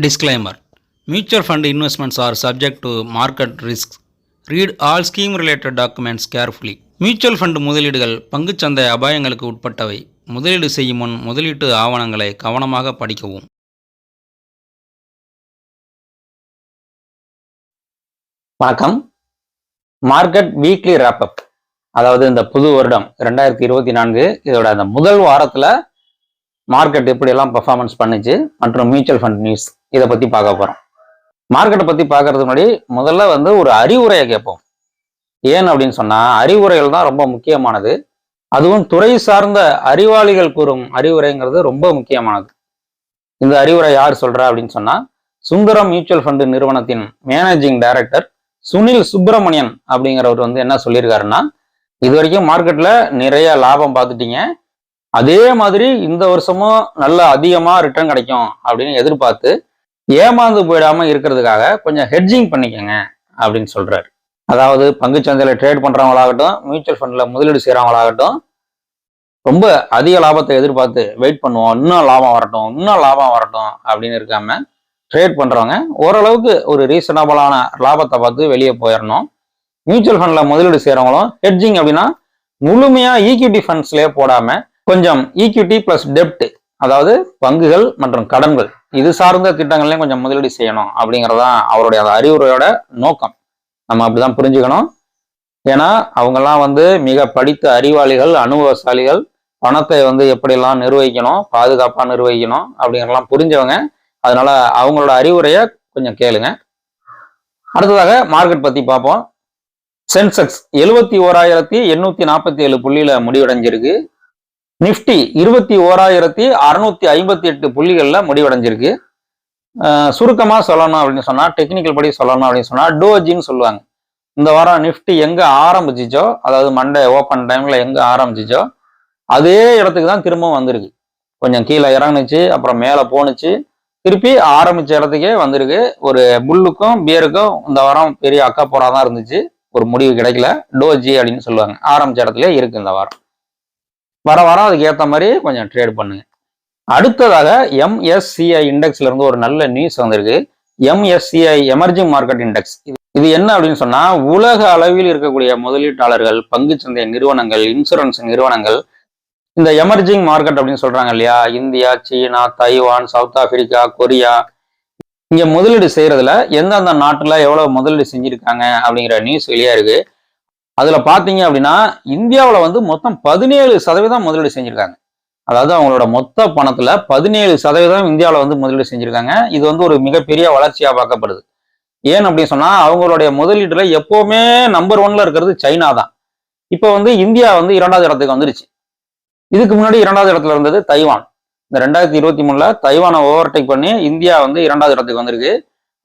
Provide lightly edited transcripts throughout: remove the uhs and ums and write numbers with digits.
Disclaimer: Mutual fund investments are subject to market risks. Read all scheme related documents carefully. Mutual fund முதலீடுகள் பங்குச்சந்தை அபாயங்களுக்கு உட்பட்டவை. முதலீடு செய்யும் முன் முதலீட்டு ஆவணங்களை கவனமாக படிக்கவும். வணக்கம். மார்க்கெட் வீக்லி ராப்அப், அதாவது இந்த புது வருடம் 2024 இதோட அந்த முதல் வாரத்துல மார்க்கெட் எப்படியெல்லாம் பெர்ஃபார்மன்ஸ் பண்ணுச்சு மற்றும் மியூச்சுவல் ஃபண்ட் நியூஸ் இதை பத்தி பார்க்க போறோம். மார்க்கெட்டை பத்தி பார்க்கறதுக்கு முன்னாடி முதல்ல ஒரு அறிவுரையை கேட்போம். ஏன் அப்படின்னு சொன்னா, அறிவுரைகள் தான் ரொம்ப முக்கியமானது. அதுவும் துறை சார்ந்த அறிவாளிகள் கூறும் அறிவுரைங்கிறது ரொம்ப முக்கியமானது. இந்த அறிவுரை யார் சொல்றா அப்படின்னு சொன்னா, சுந்தரம் மியூச்சுவல் ஃபண்ட் நிறுவனத்தின் மேனேஜிங் டைரக்டர் சுனில் சுப்பிரமணியன் அப்படிங்கிறவர் என்ன சொல்லியிருக்காருன்னா, இது வரைக்கும் மார்க்கெட்ல நிறைய லாபம் பார்த்துட்டீங்க, அதே மாதிரி இந்த வருஷமும் நல்ல அதிகமா ரிட்டர்ன் கிடைக்கும் அப்படின்னு எதிர்பார்த்து ஏமாந்து போயிடாம இருக்கிறதுக்காக கொஞ்சம் ஹெட்ஜிங் பண்ணிக்கங்க அப்படின்னு சொல்றாரு. அதாவது பங்குச்சந்தையில ட்ரேட் பண்றவங்களாகட்டும், மியூச்சுவல் ஃபண்ட்ல முதலீடு செய்யறவங்களாகட்டும், ரொம்ப அதிக லாபத்தை எதிர்பார்த்து வெயிட் பண்ணுவோம், இன்னும் லாபம் வரட்டும் அப்படின்னு இருக்காம ட்ரேட் பண்றவங்க ஓரளவுக்கு ஒரு ரீசனபிளான லாபத்தை பார்த்து வெளியே போயிடணும். மியூச்சுவல் ஃபண்ட்ல முதலீடு செய்யறவங்களும் ஹெட்ஜிங் அப்படின்னா முழுமையா ஈக்விட்டி ஃபண்ட்ஸ்லயே போடாம கொஞ்சம் ஈக்விட்டி பிளஸ் டெப்ட், அதாவது பங்குகள் மற்றும் கடன்கள், இது சார்ந்த திட்டங்கள்லையும் கொஞ்சம் முதலீடு செய்யணும் அப்படிங்கிறதான் அவருடைய அந்த அறிவுரையோட நோக்கம். நம்ம அப்படிதான் புரிஞ்சுக்கணும். ஏன்னா அவங்கெல்லாம் மிக படித்த அறிவாளிகள், அனுபவசாலிகள், பணத்தை எப்படியெல்லாம் நிர்வகிக்கணும், பாதுகாப்பா நிர்வகிக்கணும் அப்படிங்கிறலாம் புரிஞ்சவங்க. அதனால அவங்களோட அறிவுரையை கொஞ்சம் கேளுங்க. அடுத்ததாக மார்க்கெட் பத்தி பார்ப்போம். சென்செக்ஸ் 71,847 புள்ளியில முடிவடைஞ்சிருக்கு. நிப்டி 21,658 புள்ளிகள்ல முடிவடைஞ்சிருக்கு. சுருக்கமா சொல்லணும் அப்படின்னு சொன்னா, டெக்னிக்கல் படி சொல்லணும் அப்படின்னு சொன்னா, டோஜின்னு சொல்லுவாங்க. இந்த வாரம் நிப்டி எங்க ஆரம்பிச்சிச்சோ, அதாவது மண்டே ஓப்பன் டைம்ல எங்க ஆரம்பிச்சிச்சோ அதே இடத்துக்கு தான் திரும்பவும் வந்திருக்கு. கொஞ்சம் கீழே இறங்குனுச்சு, அப்புறம் மேல போனுச்சு, திருப்பி ஆரம்பிச்ச இடத்துக்கே வந்திருக்கு. ஒரு புல்லுக்கும் பியருக்கும் இந்த வாரம் பெரிய அக்கா போராதான் இருந்துச்சு, ஒரு முடிவு கிடைக்கல. டோஜி அப்படின்னு சொல்லுவாங்க. ஆரம்பிச்ச இடத்துல இருக்கு இந்த வாரம். வர வாரம் அதுக்கு ஏற்ற மாதிரி கொஞ்சம் ட்ரேட் பண்ணுங்க. அடுத்ததாக MSCI இண்டெக்ஸ்ல இருந்து ஒரு நல்ல நியூஸ் வந்திருக்கு. MSCI emerging market index. இது என்ன அப்படின்னு சொன்னா, உலக அளவில் இருக்கக்கூடிய முதலீட்டாளர்கள், பங்குச்சந்தை நிறுவனங்கள், இன்சூரன்ஸ் நிறுவனங்கள், இந்த எமர்ஜிங் மார்க்கெட் அப்படின்னு சொல்றாங்க இல்லையா, இந்தியா, சீனா, தைவான், சவுத் ஆப்பிரிக்கா, கொரியா, இங்க முதலீடு செய்யறதுல எந்தெந்த நாட்டுல எவ்வளவு முதலீடு செஞ்சிருக்காங்க அப்படிங்கிற நியூஸ் வெளியா இருக்கு. அதுல பாத்தீங்க அப்படின்னா, இந்தியாவில மொத்தம் 17% முதலீடு செஞ்சிருக்காங்க. அதாவது அவங்களோட மொத்த பணத்துல 17% இந்தியாவில முதலீடு செஞ்சிருக்காங்க. இது ஒரு மிகப்பெரிய வளர்ச்சியா பார்க்கப்படுது. ஏன் அப்படின்னு சொன்னா, அவங்களுடைய முதலீட்டுல எப்பவுமே நம்பர் 1ல இருக்கிறது சைனா தான். இப்போ இந்தியா 2வது இடத்துக்கு வந்துருச்சு. இதுக்கு முன்னாடி 2வது இடத்துல இருந்தது தைவான். இந்த 2023ல தைவானை ஓவர்டேக் பண்ணி இந்தியா 2வது இடத்துக்கு வந்திருக்கு.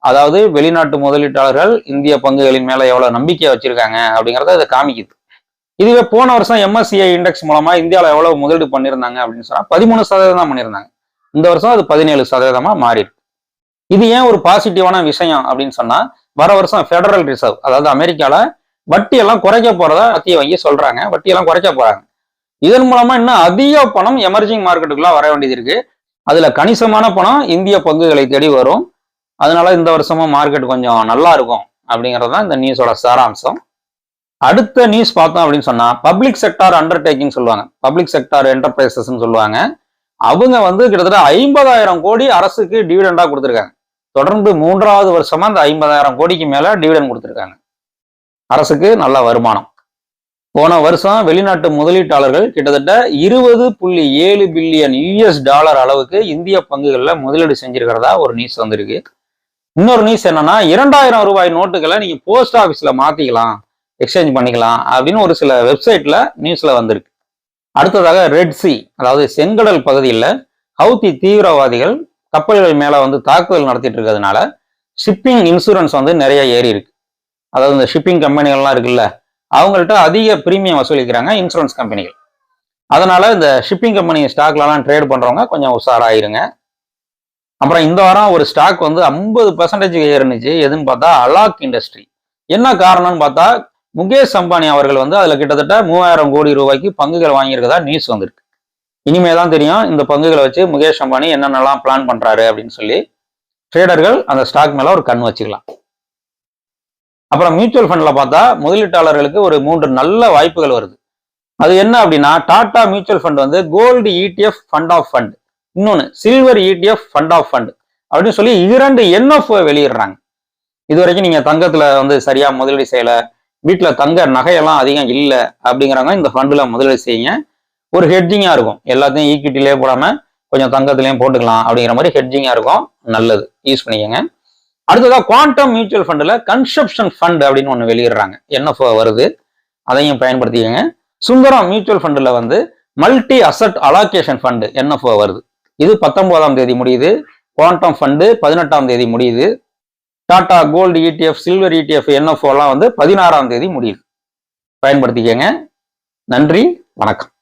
அதாவது வெளிநாட்டு முதலீட்டாளர்கள் இந்திய பங்குகளின் மேல எவ்வளவு நம்பிக்கை வச்சிருக்காங்க அப்படிங்கிறத இதை காமிக்குது. இதுவே போன வருஷம் MSCI இண்டெக்ஸ் மூலமா இந்தியாவில் எவ்வளவு முதலீடு பண்ணியிருந்தாங்க அப்படின்னு சொன்னா 13% தான் பண்ணியிருந்தாங்க. இந்த வருஷம் அது 17% மாறிருக்கு. இது ஏன் ஒரு பாசிட்டிவான விஷயம் அப்படின்னு சொன்னா, வர வருஷம் ஃபெடரல் ரிசர்வ், அதாவது அமெரிக்கால வட்டி எல்லாம் குறைக்க போறதா மத்திய வங்கி சொல்றாங்க. வட்டி எல்லாம் குறைக்க போறாங்க. இதன் மூலமா இன்னும் அதிக பணம் எமர்ஜிங் மார்க்கெட்டுக்குள்ள வர வேண்டியது இருக்கு. அதுல கணிசமான பணம் இந்திய பங்குகளை தேடி வரும். அதனால இந்த வருஷமும் மார்க்கெட் கொஞ்சம் நல்லா இருக்கும் அப்படிங்கிறது தான் இந்த நியூஸோட சாராம்சம். அடுத்த நியூஸ் பார்த்தோம் அப்படின்னு சொன்னா, பப்ளிக் செக்டார் அண்டர்டேக்கிங் சொல்லுவாங்க, பப்ளிக் செக்டார் என்டர்பிரைசஸ் சொல்லுவாங்க. அவங்க கிட்டத்தட்ட 50,000 கோடி அரசுக்கு டிவிடெண்டா கொடுத்துருக்காங்க. தொடர்ந்து 3வது வருஷமா இந்த 50,000 கோடிக்கு மேல டிவிடெண்ட் கொடுத்துருக்காங்க. அரசுக்கு நல்ல வருமானம். போன வருஷம் வெளிநாட்டு முதலீட்டாளர்கள் கிட்டத்தட்ட 20.7 பில்லியன் US அளவுக்கு இந்திய பங்குகள்ல முதலீடு செஞ்சிருக்கிறதா ஒரு நியூஸ் வந்திருக்கு. இன்னொரு நியூஸ் என்னன்னா, 2,000 ரூபாய் நோட்டுகளை நீங்க போஸ்ட் ஆபீஸ்ல மாத்திக்கலாம், எக்ஸ்சேஞ்ச் பண்ணிக்கலாம் அப்படின்னு ஒரு சில வெப்சைட்ல நியூஸ்ல வந்திருக்கு. அடுத்ததாக ரெட் சி, அதாவது செங்கடல் பகுதியில் ஹவுதி தீவிரவாதிகள் கப்பல்கள் மேல தாக்குதல் நடத்திட்டு இருக்கிறதுனால ஷிப்பிங் இன்சூரன்ஸ் நிறைய ஏறி இருக்கு. அதாவது இந்த ஷிப்பிங் கம்பெனிகள்லாம் இருக்குல்ல, அவங்கள்ட்ட அதிக பிரீமியம் வசூலிக்கிறாங்க இன்சூரன்ஸ் கம்பெனிகள். அதனால இந்த ஷிப்பிங் கம்பெனி ஸ்டாக்லாம் ட்ரேட் பண்றவங்க கொஞ்சம் உஷாராயிருங்க. அப்புறம் இந்த வாரம் ஒரு ஸ்டாக் 50% ஏறினுச்சு. எதுன்னு பார்த்தா அலாக் இண்டஸ்ட்ரி. என்ன காரணம்னு பார்த்தா, முகேஷ் அம்பானி அவர்கள் அதுல கிட்டத்தட்ட 3,000 கோடி ரூபாய்க்கு பங்குகள் வாங்கியிருக்கதா நியூஸ் வந்திருக்கு. இனிமே தான் தெரியும் இந்த பங்குகளை வச்சு முகேஷ் அம்பானி என்னென்னலாம் பிளான் பண்றாரு அப்படின்னு சொல்லி. ட்ரேடர்கள் அந்த ஸ்டாக் மேல ஒரு கண் வச்சுக்கலாம். அப்புறம் மியூச்சுவல் ஃபண்ட்ல பார்த்தா முதலீட்டாளர்களுக்கு ஒரு 3 நல்ல வாய்ப்புகள் வருது. அது என்ன அப்படின்னா, டாடா மியூச்சுவல் ஃபண்ட் வந்து gold ETF fund of fund, இன்னொன்னு silver ETF fund of fund அப்படின்னு சொல்லி 2 NFO வெளியிடுறாங்க. இது வரைக்கும் நீங்க தங்கத்துல வந்து சரியா முதலீடு செய்யல, வீட்டுல தங்க நகையெல்லாம் அதிகம் இல்லை அப்படிங்கிறவங்க இந்த ஃபண்டுல முதலீடு செய்யுங்க. ஒரு ஹெட்ஜிங்கா இருக்கும், எல்லாத்தையும் ஈக்விட்டிலே போடாம கொஞ்சம் தங்கத்திலையும் போட்டுக்கலாம் அப்படிங்கிற மாதிரி ஹெட்ஜிங்கா இருக்கும். நல்லது, யூஸ் பண்ணிக்கோங்க. அடுத்ததா குவாண்டம் மியூச்சுவல் ஃபண்டில் கன்சப்ஷன் ஃபண்ட் அப்படின்னு ஒன்று வெளியிடுறாங்க, NFO வருது, அதையும் பயன்படுத்திக்கோங்க. சுந்தரம் மியூச்சுவல் ஃபண்டில் வந்து multi asset allocation fund NFO வருது. இது 19ஆம் தேதி முடியுது. குவாண்டம் ஃபண்டு 18ஆம் தேதி முடியுது. Tata gold ETF, silver ETF, NFO எல்லாம் வந்து 16ஆம் தேதி முடியுது. பயன்படுத்திக்கோங்க. நன்றி, வணக்கம்.